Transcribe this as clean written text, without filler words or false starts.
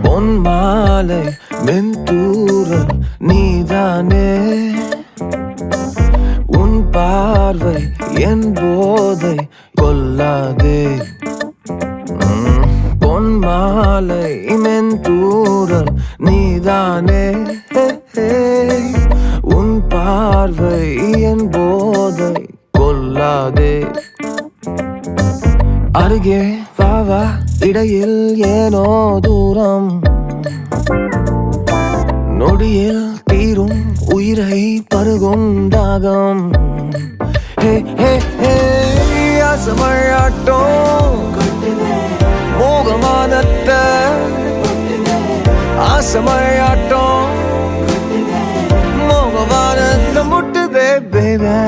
பொன் மாலை மென்தூரல் நீதானே, உன் பார்வை என் போதை கொல்லாதே. பொன் மாலை மென்தூரல் நீதானே, உன் பார்வை என் போதை கொல்லாதே. அருகே வாவா, இடையில் ஏனோ தூரம், நொடியில் தீரும் உயிரை பருகும் தாகம். ஆசமழையாட்டம் மோகமானத்த, ஆசமழையாட்டம் மோகமானத்த முட்டுதே பேபே.